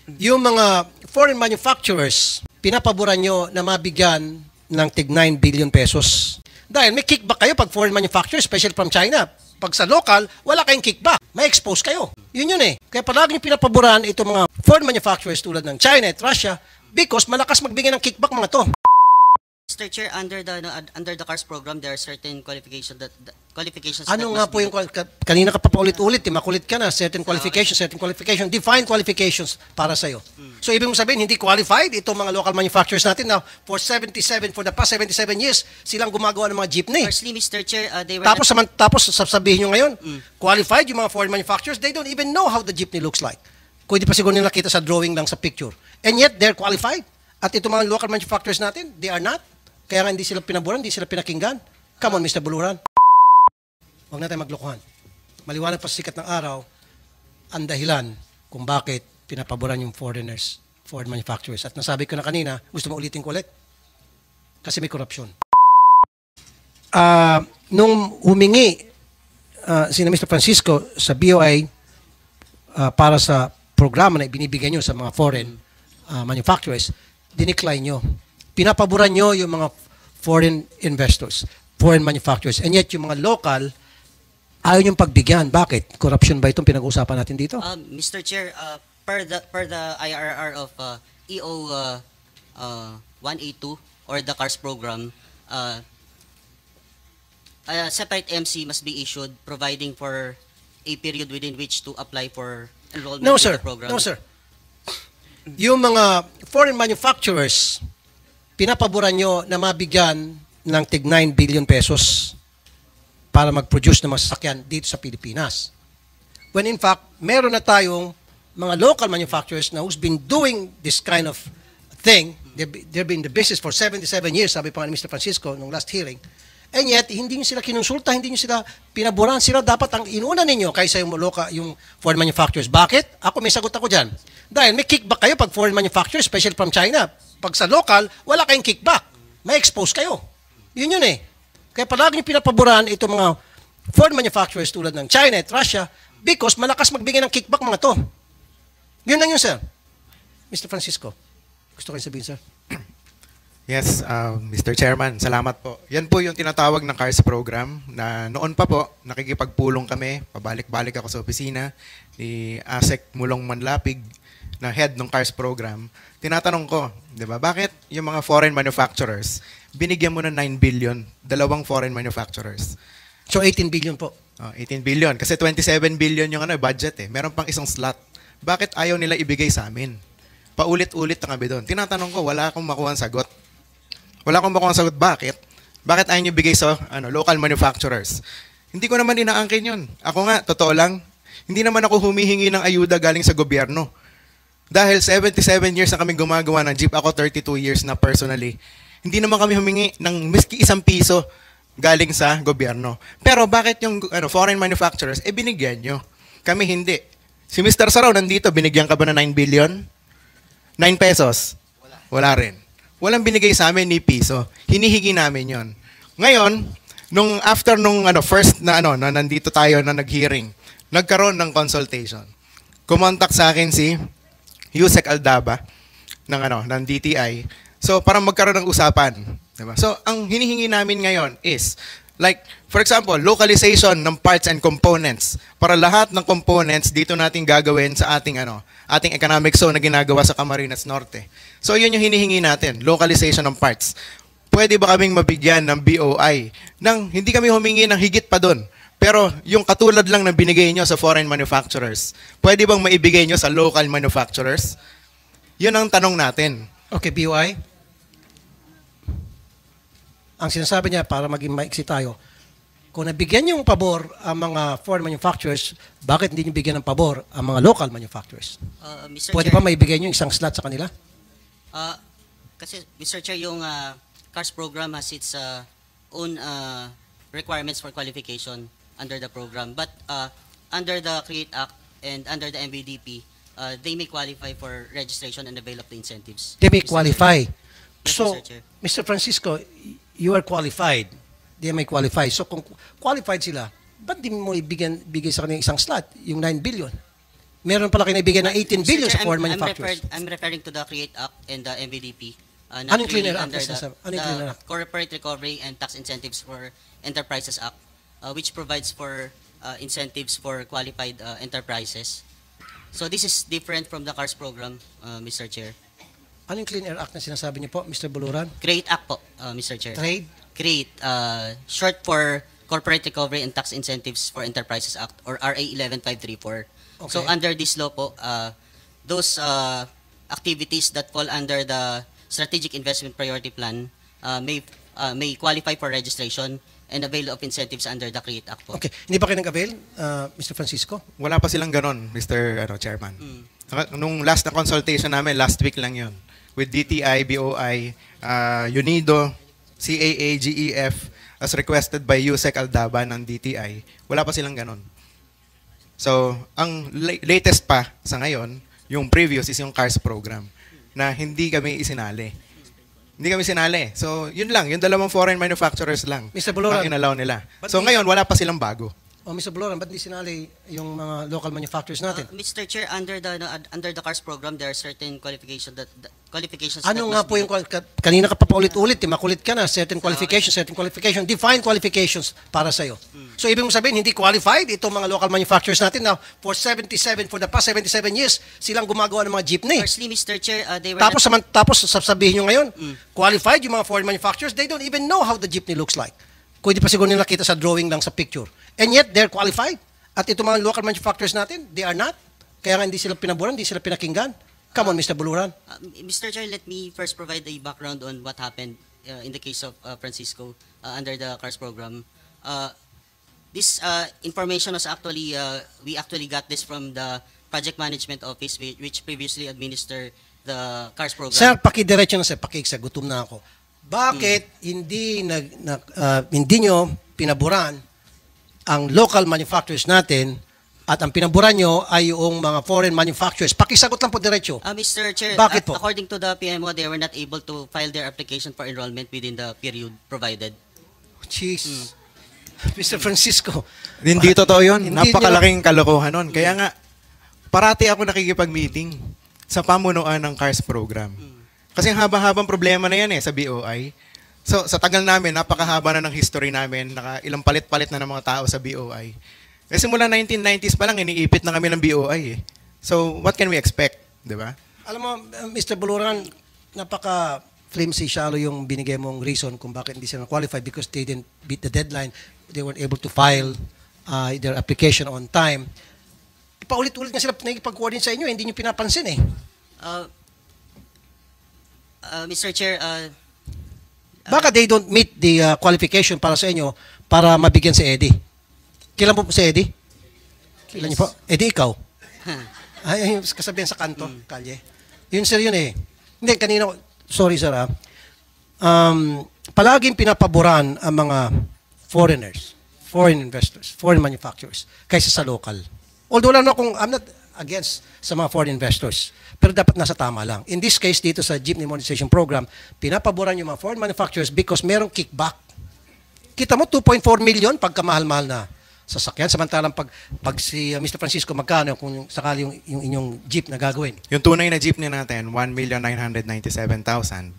Yung mga foreign manufacturers, pinapaboran nyo na mabigyan ng tig 9 billion pesos. Dahil may kickback kayo pag foreign manufacturers, especially from China. Pag sa local, wala kayong kickback. May expose kayo. Yun eh. Kaya palagi nyo pinapaboran itong mga foreign manufacturers tulad ng China at Russia because malakas magbigay ng kickback mga to. Mr. Chair, under the CARS program, there are certain qualifications Ano that nga must po be yung, kanina ka pa paulit-ulit, makulit ka na, certain qualifications, define qualifications para sa'yo. So, ibig mong sabihin, hindi qualified itong mga local manufacturers natin na for the past 77 years, silang gumagawa ng mga jeepney. Firstly, Mr. Chair, they were Tapos sasabihin nyo ngayon, qualified yung mga foreign manufacturers, they don't even know how the jeepney looks like. Kung hindi pa siguro nila nakita sa drawing lang sa picture. And yet, they're qualified. At itong mga local manufacturers natin, they are not. Kaya nga hindi sila pinaboran, hindi sila pinakinggan. Come on, Mr. Buluran. Huwag na tayo maglokohan. Maliwanag pa sa sikat ng araw ang dahilan kung bakit pinapaboran yung foreign manufacturers. At nasabi ko na kanina, gusto mo ulitin ko ulit? Kasi may korupsyon. Nung humingi sina Mr. Francisco sa BOI para sa programa na ibinibigay nyo sa mga foreign manufacturers, dinecline nyo. Pinapaboran nyo yung mga foreign investors, foreign manufacturers. And yet, yung mga local, ayaw niyong pagbigyan. Bakit? Corruption ba itong pinag-uusapan natin dito? Mr. Chair, per the IRR of EO 182 or the CARS program, a separate MC must be issued providing for a period within which to apply for enrollment in the program. No, sir. Yung mga foreign manufacturers, pinapaboran nyo na mabigyan ng tig 9 billion pesos para mag-produce ng mga sasakyan dito sa Pilipinas. When in fact, meron na tayong mga local manufacturers na who's been doing this kind of thing. They've been in the business for 77 years, sabi pa nga ni Mr. Francisco nung last hearing. And yet, hindi nyo sila kinonsulta, hindi nyo sila pinaboran. Sila dapat ang inuna ninyo kaysa yung foreign manufacturers. Bakit? May sagot ako dyan. Dahil may kickback kayo pag foreign manufacturers, especially from China. Pag sa local, wala kayong kickback. May expose kayo. Yun eh. Kaya palagi nyo pinapaboran itong mga foreign manufacturers tulad ng China at Russia because malakas magbigay ng kickback mga to. Yun lang yun, sir. Mr. Francisco, gusto kayo sabihin, sir? Yes, Mr. Chairman, salamat po. Yan po yung tinatawag na CARS program na noon pa po, nakikipagpulong kami, pabalik-balik ako sa opisina ni ASEC Mulong Manlapig na head ng CARS program. Tinatanong ko, di ba, bakit yung mga foreign manufacturers, binigyan mo ng 9 billion, dalawang foreign manufacturers? So 18 billion po. 18 billion, kasi 27 billion yung budget eh. Meron pang isang slot. Bakit ayaw nila ibigay sa amin? Paulit-ulit na kami doon. Tinatanong ko, wala akong makuha ang sagot. Wala akong makuha ang sagot. Bakit? Bakit ayaw nyo bigay sa local manufacturers? Hindi ko naman inaangkin yun. Ako nga, totoo lang, hindi naman ako humihingi ng ayuda galing sa gobyerno. Dahil 77 years na kami gumagawa ng jeep, ako 32 years na personally. Hindi naman kami humingi ng miski isang piso galing sa gobyerno. Pero bakit yung foreign manufacturers, binigyan nyo? Kami hindi. Si Mr. Saraw nandito, binigyan ka ba ng 9 billion? 9 pesos? Wala rin. Walang binigay sa amin ni piso. Hinihigi namin yon. Ngayon, after first na na nandito tayo na nag-hearing, nagkaroon ng consultation. Kumontak sa akin si Yusek Aldaba ng DTI. So, para magkaroon ng usapan. Diba? So, ang hinihingi namin ngayon is, like, for example, localization ng parts and components. Para lahat ng components dito natin gagawin sa ating economic zone na ginagawa sa Camarines Norte. So, yun yung hinihingi natin, localization ng parts. Pwede ba kaming mabigyan ng BOI? Hindi kami humingi ng higit pa doon. Pero yung katulad lang na binigay nyo sa foreign manufacturers, pwede bang maibigay nyo sa local manufacturers? Yun ang tanong natin. Okay, BOI? Ang sinasabi niya, para maging maiksi tayo, kung nabigyan yung pabor ang mga foreign manufacturers, bakit hindi niyo bigyan ng pabor ang mga local manufacturers? Pwede Chair, ba maibigay niyo isang slot sa kanila? Kasi, Mr. Chair, yung CARS program has its own requirements for qualification under the program. But under the CREATE Act and under the MVDP, they may qualify for registration and avail of the incentives. They may Mr. qualify. Yes, So, Mr. Chair. Mr. Francisco, you are qualified. They may qualify. So, kung qualified sila, ba't di mo bigay sa kanila isang slot, yung 9 billion? Meron pala kayo naibigay ng 18 Mr. billion Chair, sa foreign manufacturers. I'm referring to the CREATE Act and the MVDP. Anong Clean Air Act? Anong Clean Air The Act? Corporate Recovery and Tax Incentives for Enterprises Act, which provides for incentives for qualified enterprises. So this is different from the CARS program, Mr. Chair. Anong Clean Air Act na sinasabi niyo po, Mr. Buluran? CREATE Act po, Mr. Chair. Trade? CREATE, short for Corporate Recovery and Tax Incentives for Enterprises Act, or RA 11534. So Okay. under this law po, those activities that fall under the Strategic Investment Priority Plan may qualify for registration and avail of incentives under the CREATE Act po. Okay. Hindi ba kayo nag-avail, Mr. Francisco? Wala pa silang ganon, Mr. Chairman. Nung last na consultation namin, last week lang yun, with DTI, BOI, UNIDO, CAA, GEF, as requested by Yusek Aldaban ng DTI, wala pa silang ganon. So, ang latest pa sa ngayon, yung previous is yung CARS program na hindi kami isinali. Hindi kami sinali. So, yun lang. Yung dalawang foreign manufacturers lang Mr. Buluran. ang inalaw nila. But So, ngayon, wala pa silang bago. O, Mr. Buluran, ba't di sinali yung mga local manufacturers natin? Mr. Chair, under the CARS program, there are certain qualifications that Ano nga must po be- yung, kanina ka pa paulit-ulit, makulit ka na, certain qualifications, define qualifications para sa'yo. So, ibig mong sabihin, hindi qualified itong mga local manufacturers natin na for the past 77 years, silang gumagawa ng mga jeepney. Firstly, Mr. Chair, they were Tapos sasabihin nyo ngayon, qualified yung mga foreign manufacturers, they don't even know how the jeepney looks like. Kung hindi pa siguro nila nakita sa drawing lang sa picture. And yet, they're qualified. At itong mga local manufacturers natin, they are not. Kaya nga hindi sila pinaburan, hindi sila pinakinggan. Come on, Mr. Buluran. Mr. Chair, let me first provide a background on what happened in the case of Francisco under the CARS program. This information was actually, we actually got this from the Project Management Office, which previously administered the CARS program. Sir, pakidiretso na sir, pakiksa, gutom na ako. Bakit hindi nyo pinaburan ang local manufacturers natin at ang pinaburan nyo ay yung mga foreign manufacturers? Pakisagot lang po diretso. Mr. Chair, Bakit po? according to the PMO, they were not able to file their application for enrollment within the period provided. Jeez. Mr. Francisco. Hindi totoo yun. Hindi Napakalaking kalokohan nun. Kaya nga, parati ako nakikipag-meeting sa pamunuan ng CARS program. Kasi haba-habang problema na yan sa BOI. So, sa tagal namin, napakahaba na ng history namin. Ilang palit-palit na ng mga tao sa BOI. Simula 1990s pa lang, iniipit na kami ng BOI. So, what can we expect? Di ba? Alam mo, Mr. Buluran, napaka flimsy, shallow yung binigay mong reason kung bakit hindi sila qualified because they didn't beat the deadline. They weren't able to file their application on time. Paulit-ulit nga sila nakikipag-coordinate sa inyo, hindi nyo pinapansin eh. Mr. Chair, Baka they don't meet the qualification para sa inyo para mabigyan si Eddie. Kailan po si Eddie? Kailan niyo po? Eddie, ikaw? Ay, yung kasabihan sa kanto, kalye. Yun sir, yun eh. Hindi, kanina, sorry sir palaging pinapaboran ang mga foreigners, foreign investors, foreign manufacturers, kaysa sa local. Although I'm not against sa mga foreign investors, pero dapat nasa tama lang. In this case, dito sa Jeepney Modernization Program, pinapaboran yung mga foreign manufacturers because merong kickback. Kita mo, 2.4 million pagkamahal-mahal na sasakyan. Samantalang pag si Mr. Francisco, magkano kung sakali yung inyong jeep na gagawin? Yung tunay na jeepney natin, 1,997,000.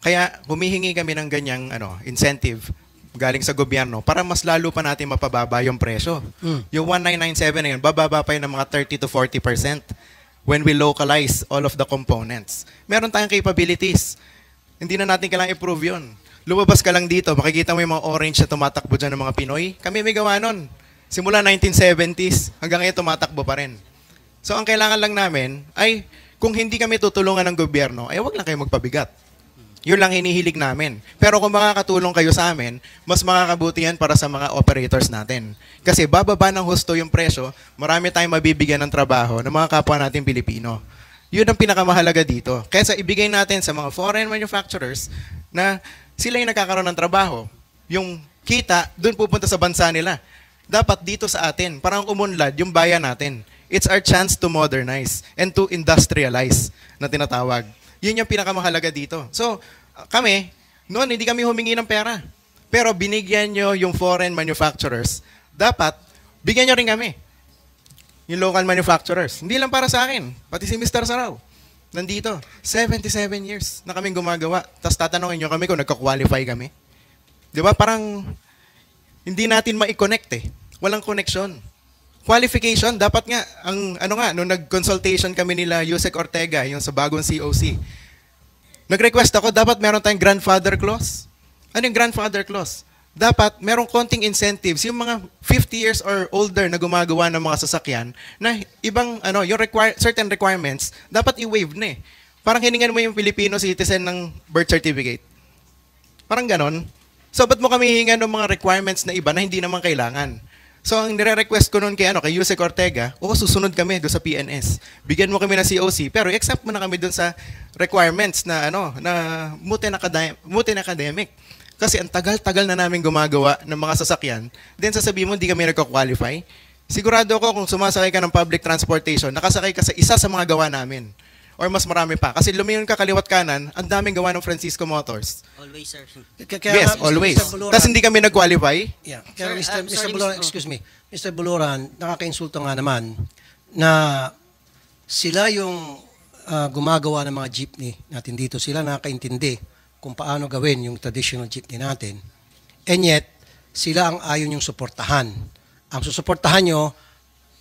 Kaya humihingi kami ng ganyang incentive galing sa gobyerno para mas lalo pa natin mapababa yung presyo. Yung 1,997 na yun, bababa pa yun ng mga 30 to 40% when we localize all of the components. Meron tayong capabilities. Hindi na natin kailangang i-prove yun. Lumabas ka lang dito, makikita mo yung mga orange na tumatakbo dyan ng mga Pinoy. Kami may gawa nun. Simula 1970s, hanggang ngayon tumatakbo pa rin. So ang kailangan lang namin ay kung hindi kami tutulungan ng gobyerno, ay wag lang kayo magpabigat. Yun lang hinihilig namin. Pero kung makakatulong kayo sa amin, mas makakabuti yan para sa mga operators natin. Kasi bababa ng husto yung presyo, marami tayong mabibigyan ng trabaho ng mga kapwa natin Pilipino. Yun ang pinakamahalaga dito. Kaya ibigay natin sa mga foreign manufacturers na sila yung nagkakaroon ng trabaho. Yung kita, dun pupunta sa bansa nila. Dapat dito sa atin, parang umunlad yung bayan natin. It's our chance to modernize and to industrialize na tinatawag. Yun yung pinakamahalaga dito. So, kami, noon hindi kami humingi ng pera. Pero binigyan nyo yung foreign manufacturers. Dapat, bigyan nyo rin kami. yung local manufacturers. Hindi lang para sa akin, pati si Mr. Sarao. Nandito, 77 years na kaming gumagawa. Tapos tatanungin nyo kami kung nagka-qualify kami. Di ba? Parang hindi natin ma-connect eh. Walang connection. Qualification, dapat nga, nung nag-consultation kami nila, Yusek Ortega, yung sa bagong COC, nag-request ako, dapat meron tayong grandfather clause. Ano yung grandfather clause? Dapat merong konting incentives yung mga 50 years or older na gumagawa ng mga sasakyan na ibang yung certain requirements dapat i-waive na eh. Parang hiningan mo yung Filipino citizen ng birth certificate. Parang ganon. So ba't mo kami hihingan ng mga requirements na iba na hindi naman kailangan? So ang nire-request ko noon kay Yusek Ortega, susunod kami doon sa PNS. Bigyan mo kami ng COC, pero accept mo na kami doon sa requirements na na Muten academic. Kasi ang tagal-tagal na namin gumagawa ng mga sasakyan, then sasabihin mo hindi kami nagko-qualify. Sigurado ako kung sumasakay ka ng public transportation, nakasakay ka sa isa sa mga gawa namin. Or mas marami pa. Kasi lumingon ka kaliwat kanan, ang daming gawa ng Francisco Motors. Always, sir. Yes, always. Tapos hindi kami nag-qualify. Yeah. Kaya Sir, Mr. sorry, Buluran, excuse me. Mr. Buluran, nakaka-insulto nga naman na sila yung gumagawa ng mga jeepney natin dito. Sila nakakaintindi kung paano gawin yung traditional jeepney natin. And yet, sila ang ayaw yung suportahan. Ang susuportahan nyo,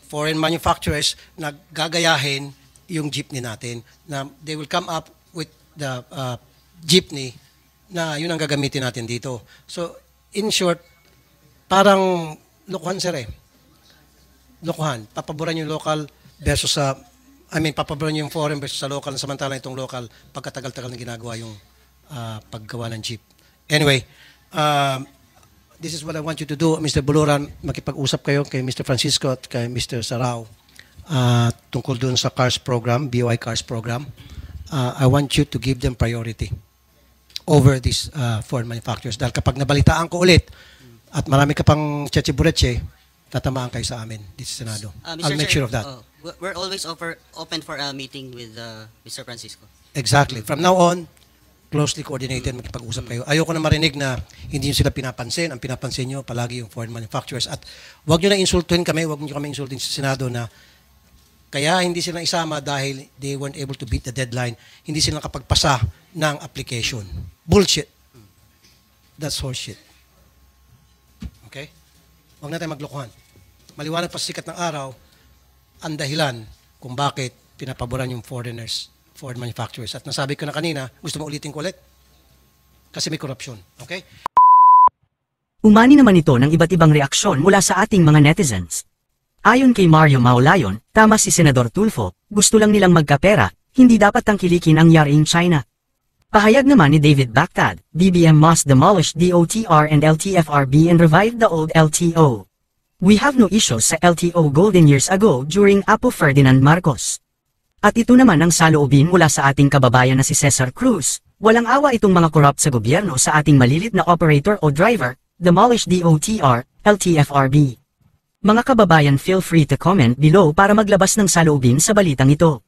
foreign manufacturers na gagayahin yung jeepney natin. Na they will come up with the jeepney na yun ang gagamitin natin dito. So, in short, parang lokohan sir eh. Lokohan. Papaboran yung local versus papaboran yung foreign versus sa local. Samantalang itong local, pagkatagal-tagal na ginagawa yung paggawa ng jeep. Anyway, this is what I want you to do, Mr. Buluran. Makipag-usap kayo kay Mr. Francisco at kay Mr. Sarao tungkol dun sa CARS program, BOI CARS program. I want you to give them priority over these foreign manufacturers. Dahil kapag nabalitaan ko ulit at marami ka pang cheche-bureche, tatamaan kayo sa amin dito sa Senado. I'll make sure of that. We're always open for a meeting with Mr. Francisco. Exactly. From now on, closely coordinated, makipag-usap kayo. Ayoko na marinig na hindi nyo sila pinapansin. Ang pinapansin nyo palagi yung foreign manufacturers. At huwag nyo na insultuhin kami, huwag nyo kami insultuhin sa Senado na kaya hindi sila isama dahil they weren't able to beat the deadline. Hindi sila nakapagpasa ng application. Bullshit. That's horseshit. Okay? Huwag na tayo maglokohan. Maliwanag pa sa sikat ng araw ang dahilan kung bakit pinapaboran yung foreign manufacturers. At nasabi ko na kanina, gusto mo ulitin ko ulit? Kasi may korupsyon. Okay? Umani naman ito ng iba't ibang reaksyon mula sa ating mga netizens. Ayon kay Mario Maulayon, tama si Senador Tulfo, gusto lang nilang magkapera, hindi dapat tangkilikin ang yaring China. Pahayag naman ni David Bactad, BBM must demolish DOTR and LTFRB and revive the old LTO. We have no issues sa LTO golden years ago during Apo Ferdinand Marcos. At ito naman ang saloobin mula sa ating kababayan na si Cesar Cruz. Walang awa itong mga corrupt sa gobyerno sa ating malilit na operator o driver, demolish DOTR, LTFRB. Mga kababayan, feel free to comment below para maglabas ng saloobin sa balitang ito.